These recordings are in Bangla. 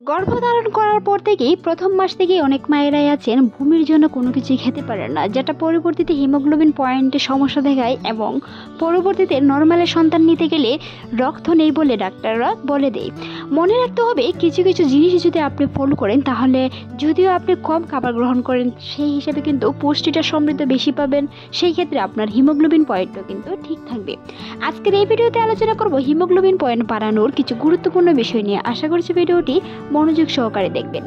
গর্ভধারণ করার পর থেকেই প্রথম মাস থেকেই অনেক মায়েরাই আছেন ভূমির জন্য কোনো কিছুই খেতে পারেন না, যেটা পরবর্তীতে হিমোগ্লোবিন পয়েন্টে সমস্যা দেখায় এবং পরবর্তীতে নর্মালে সন্তান নিতে গেলে রক্ত নেই বলে ডাক্তাররা বলে দেয়। মনে রাখতে হবে, কিছু কিছু জিনিস যদি আপনি ফলো করেন তাহলে যদিও আপনি কম খাবার গ্রহণ করেন সেই হিসেবে কিন্তু পুষ্টিটা সমৃদ্ধ বেশি পাবেন, সেই ক্ষেত্রে আপনার হিমোগ্লোবিন পয়েন্টও কিন্তু ঠিক থাকবে। আজকের এই ভিডিওতে আলোচনা করব হিমোগ্লোবিন পয়েন্ট বাড়ানোর কিছু গুরুত্বপূর্ণ বিষয় নিয়ে। আশা করছি ভিডিওটি মনোযোগ সহকারে দেখবেন।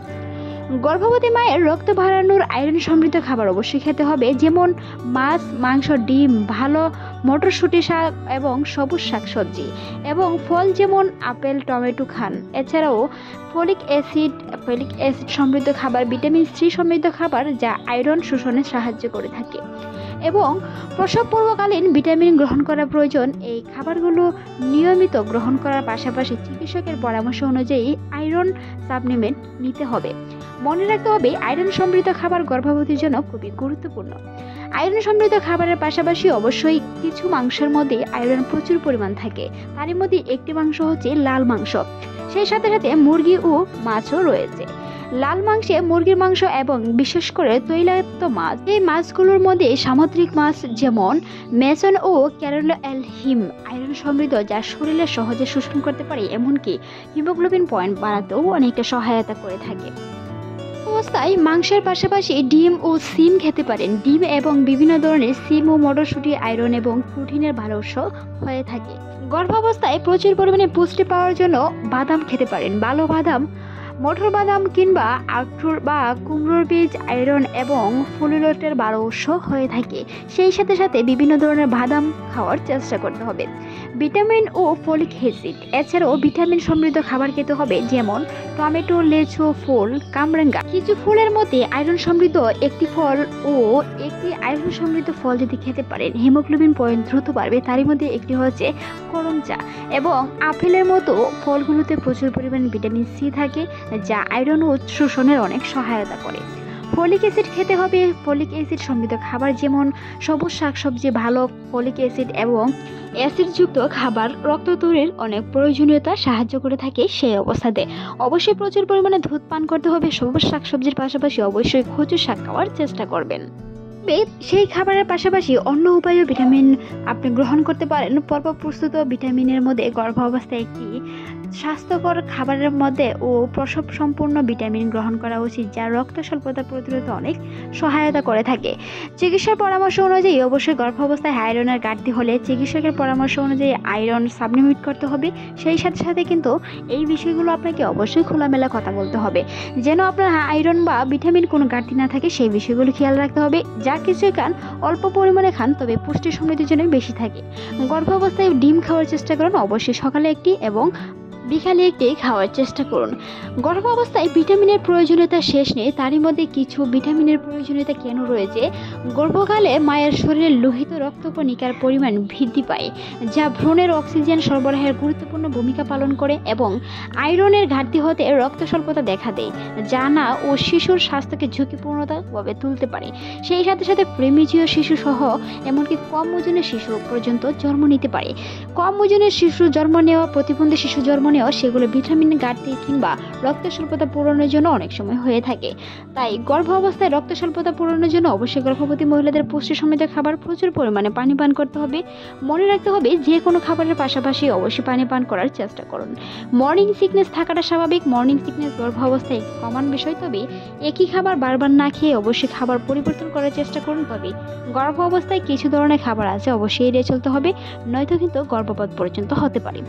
গর্ভবতী মায়ের রক্ত বাড়ানোর আয়রন সমৃদ্ধ খাবার অবশ্যই খেতে হবে, যেমন মাছ, মাংস, ডিম, ভালো মটরশুঁটি, শাক এবং সবুজ শাকসবজি এবং ফল যেমন আপেল, টমেটো খান। এছাড়াও ফলিক অ্যাসিড সমৃদ্ধ খাবার, ভিটামিন সি সমৃদ্ধ খাবার যা আয়রন শোষণে সাহায্য করে থাকে এবং প্রসব পূর্বকালীন ভিটামিন গ্রহণ করা প্রয়োজন। এই খাবারগুলো নিয়মিত গ্রহণ করার পাশাপাশি চিকিৎসকের পরামর্শ অনুযায়ী আয়রন সাপ্লিমেন্ট নিতে হবে। মনে রাখতে হবে, আয়রন সমৃদ্ধ খাবার গর্ভবতীর জন্য খুবই গুরুত্বপূর্ণ। আয়রন সমৃদ্ধ খাবারের পাশাপাশি অবশ্যই কিছু মাংসের মধ্যে আয়রন প্রচুর পরিমাণ থাকে, তারই মধ্যে একটি মাংস হচ্ছে লাল মাংস। সেই সাথে সাথে মুরগি ও মাছও রয়েছে। লাল মাংসে মুরগির মাংস এবং বিশেষ করে তৈলাক্ত মাছ, এই মাছগুলোর মধ্যে সামুদ্রিক মাছ যেমন মেসন ও ক্যারোলহিম আয়রন সমৃদ্ধ, যা শরীরে সহজে শোষণ করতে পারে, এমনকি হিমোগ্লোবিন পয়েন্ট বাড়াতেও অনেকটা সহায়তা করে থাকে। অবস্থায় মাংসের পাশাপাশি ডিম ও সিম খেতে পারেন। ডিম এবং বিভিন্ন ধরনের সিম ও মটরশুঁটি আয়রন এবং প্রোটিনের ভালো উৎস হয়ে থাকে। গর্ভাবস্থায় প্রচুর পরিমাণে পুষ্টি পাওয়ার জন্য বাদাম খেতে পারেন। ভালো বাদাম, মটর বাদাম কিংবা আখরোট বা কুমড়োর বীজ আয়রন এবং ফোলিয়েটের ভালো উৎস হয়ে থাকে। সেই সাথে সাথে বিভিন্ন ধরনের বাদাম খাওয়ার চেষ্টা করতে হবে। ভিটামিন ও ফলিক অ্যাসিড, এছাড়াও ভিটামিন সমৃদ্ধ খাবার খেতে হবে, যেমন টমেটো, লেচু, ফুল, কামরাঙ্গা। কিছু ফুলের মধ্যে আয়রন সমৃদ্ধ একটি ফল ও একটি আয়রন সমৃদ্ধ ফল যদি খেতে পারেন, হিমোগ্লোবিন পয়েন্ট দ্রুত বাড়বে। তারই মধ্যে একটি হচ্ছে করমচা এবং আপেলের মতো ফলগুলোতে প্রচুর পরিমাণে ভিটামিন সি থাকে, যা আয়রন ও শোষণের অনেক সহায়তা করে। ফলিক অ্যাসিড খেতে হবে। ফলিক অ্যাসিড সমৃদ্ধ খাবার যেমন সবুজ শাকসবজি ভালো ফলিক অ্যাসিড এবং অ্যাসিডযুক্ত খাবার রক্ত তৈরির অনেক প্রয়োজনীয়তা সাহায্য করে থাকে। সেই অবস্থাতে অবশ্যই প্রচুর পরিমাণে দুধ পান করতে হবে। সবুজ শাকসবজির পাশাপাশি অবশ্যই কচু শাক খাওয়ার চেষ্টা করবেন। সেই খাবারের পাশাপাশি অন্য উপায়েও ভিটামিন আপনি গ্রহণ করতে পারেন। পর্ব প্রস্তুত ভিটামিনের মধ্যে গর্ভাবস্থায় একটি স্বাস্থ্যকর খাবারের মধ্যে ও প্রসব সম্পূর্ণ ভিটামিন গ্রহণ করা উচিত, যা রক্ত স্বল্পতা প্রতিরোধে অনেক সহায়তা করে থাকে। চিকিৎসার পরামর্শ অনুযায়ী অবশ্যই গর্ভাবস্থায় আয়রনের ঘাটতি হলে চিকিৎসকের পরামর্শ অনুযায়ী আয়রন সাপ্লিমেন্ট করতে হবে। সেই সাথে সাথে কিন্তু এই বিষয়গুলো আপনাকে অবশ্যই খোলামেলা কথা বলতে হবে, যেন আপনার আয়রন বা ভিটামিন কোনো ঘাটতি না থাকে। সেই বিষয়গুলো খেয়াল রাখতে হবে। যা কিছুই খান অল্প পরিমাণে খান, তবে পুষ্টি সমৃদ্ধির জন্য বেশি থাকে। গর্ভাবস্থায় ডিম খাওয়ার চেষ্টা করুন, অবশ্যই সকালে একটি এবং বিকালে একটি খাওয়ার চেষ্টা করুন। গর্ভাবস্থায় ভিটামিনের প্রয়োজনীয়তা শেষ নেই, তারই মধ্যে কিছু ভিটামিনের প্রয়োজনীয়তা কেন রয়েছে। গর্ভকালে মায়ের শরীরে লোহিত রক্তকণিকার পরিমাণ বৃদ্ধি পায়, যা ভ্রূণের অক্সিজেন সরবরাহের গুরুত্বপূর্ণ ভূমিকা পালন করে এবং আয়রনের ঘাটতি হতে রক্ত স্বল্পতা দেখা দেয়, যা না ও শিশুর স্বাস্থ্যকে ঝুঁকিপূর্ণভাবে তুলতে পারে। সেই সাথে সাথে প্রেমিজীয় শিশু সহ এমনকি কম ওজনের শিশু পর্যন্ত জন্ম নিতে পারে। কম ওজনের শিশু জন্ম নেওয়া, প্রতিবন্ধী শিশু জন্ম নেওয়া, সেগুলো ভিটামিন ঘাটতি কিংবা রক্ত স্বল্পতা পূরণের জন্য অনেক সময় হয়ে থাকে। তাই গর্ভ অবস্থায় রক্ত স্বল্পতা পূরণের জন্য অবশ্যই গর্ভবতী মহিলাদের পুষ্টি সমৃদ্ধ খাবার প্রচুর পরিমাণে পানি পান করতে হবে। মনে রাখতে হবে, যে কোনো খাবারের পাশাপাশি অবশ্যই পানি পান করার চেষ্টা করুন। মর্নিং সিকনেস থাকাটা স্বাভাবিক। মর্নিং সিকনেস গর্ভ অবস্থায় একটি কমন বিষয়, তবে একই খাবার বারবার না খেয়ে অবশ্যই খাবার পরিবর্তন করার চেষ্টা করুন। তবে গর্ভ অবস্থায় কিছু ধরনের খাবার আছে, অবশ্যই এড়িয়ে চলতে হবে, নয়তো কিন্তু গর্ভপাত পর্যন্ত হতে পারে।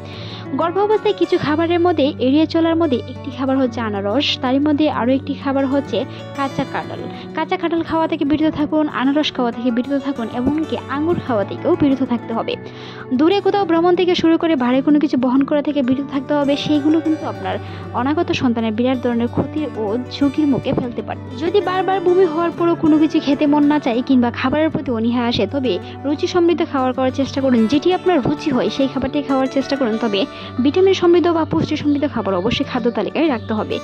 গর্ভ অবস্থায় কিছু খাবারের মধ্যে এড়িয়ে চলার মধ্যে একটি খাবার হচ্ছে আনারস, তারই মধ্যে আরও একটি খাবার হচ্ছে কাঁচা কাঁঠাল। কাঁচা কাঁঠাল খাওয়া থেকে বিরত থাকুন, আনারস খাওয়া থেকে বিরত থাকুন, এমনকি আঙুর খাওয়া থেকেও বিরত থাকতে হবে। দূরে কোথাও ভ্রমণ থেকে শুরু করে ভারী কোনো কিছু বহন করা থেকে বিরত থাকতে হবে। সেইগুলো কিন্তু আপনার অনাগত সন্তানের বিরাট ধরনের ক্ষতির ও ঝুঁকির মুখে ফেলতে পারে। যদি বারবার বমি হওয়ার পরও কোনো কিছু খেতে মন না চায় কিংবা খাবারের প্রতি অনীহা আসে, তবে রুচি সমৃদ্ধ খাবার করার চেষ্টা করুন। যেটি আপনার রুচি হয় সেই খাবারটি খাওয়ার চেষ্টা করুন। তবে ভিটামিন সমৃদ্ধ সমৃদ্ধ বা পুষ্টি সমৃদ্ধ খাবার অবশ্যই খাদ্য তালিকায় রাখতে হবে।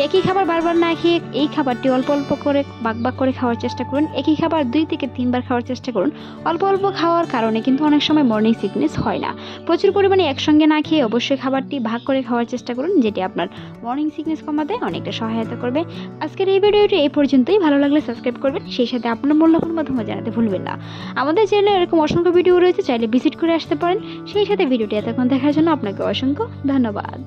একই খাবার বারবার না খেয়ে এই খাবারটি অল্প অল্প করে ভাগ করে খাওয়ার চেষ্টা করুন। একই খাবার 2 থেকে 3 বার খাওয়ার চেষ্টা করুন। অল্প অল্প খাওয়ার কারণে কিন্তু অনেক সময় মর্নিং সিকনেস হয় না। প্রচুর পরিমাণে একসঙ্গে না খেয়ে অবশ্যই খাবারটি ভাগ করে খাওয়ার চেষ্টা করুন, যেটি আপনার মর্নিং সিকনেস কমাতে অনেকটা সহায়তা করবে। আজকের এই ভিডিওটি এই পর্যন্তই। ভালো লাগলে সাবস্ক্রাইব করবেন, সেই সাথে আপনার মূল্যবান মতামত জানাতে ভুলবেন না। আমাদের চ্যানেলে এরকম অসংখ্য ভিডিও রয়েছে, চাইলে ভিজিট করে আসতে পারেন। সেই সাথে ভিডিওটি এতক্ষণ দেখার জন্য আপনাকে অসংখ্য ধন্যবাদ।